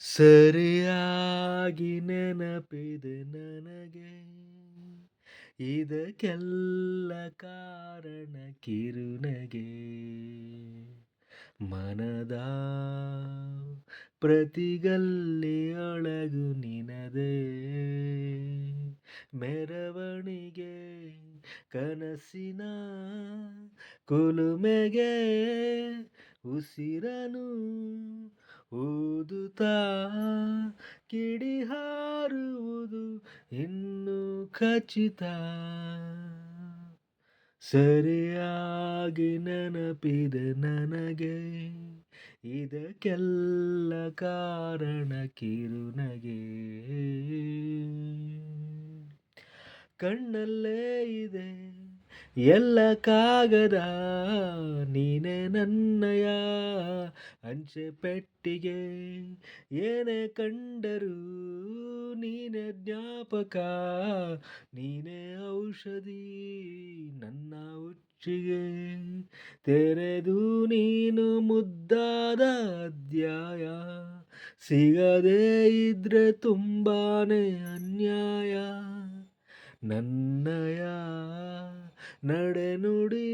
ಸರಿಯಾಗಿ ನೆನಪಿದೆ ನನಗೆ ಇದಕ್ಕೆಲ್ಲ ಕಾರಣ ಕಿರುನಗೆ ಮನದ ಪ್ರತಿಗಲ್ಲಿಯೊಳಗು ನಿನದೇ ಮೆರವಣಿಗೆ ಕನಸಿನ ಕುಲುಮೆಗೆ ಉಸಿರನು ಊದುತ್ತಾ ಕಿಡಿ ಹಾರುವುದು ಇನ್ನು ಖಚಿತ ಸರಿಯಾಗಿ ನೆನಪಿದೆ ನನಗೆ ಇದಕ್ಕೆಲ್ಲ ಕಾರಣ ಕಿರುನಗೆ ಕಣ್ಣಲ್ಲೇ ಇದೆ ಎಲ್ಲ ಕಾಗದ ನೀನೆ ನನ್ನಯ ಅಂಚೆ ಪೆಟ್ಟಿಗೆ ಏನೇ ಕಂಡರೂ ನೀನೆ ಜ್ಞಾಪಕ ನೀನೆ ಔಷಧಿ ನನ್ನ ಹುಚ್ಚಿಗೆ ತೆರೆದು ನೀನು ಮುದ್ದಾದ ಅಧ್ಯಾಯ ಸಿಗದೇ ಇದ್ರೆ ತುಂಬಾನೇ ಅನ್ಯಾಯ ನನ್ನಯ ನಡೆನುಡಿ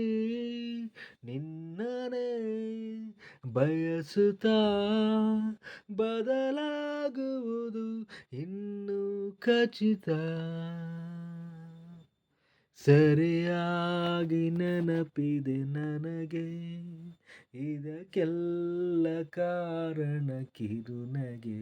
ನಿನ್ನನೆ ಬಯಸುತ್ತಾ ಬದಲಾಗುವುದು ಇನ್ನು ಖಚಿತ ಸರಿಯಾಗಿ ನೆನಪಿದೆ ನನಗೆ ಇದಕ್ಕೆಲ್ಲ ಕಾರಣ ಕಿರುನಗೆ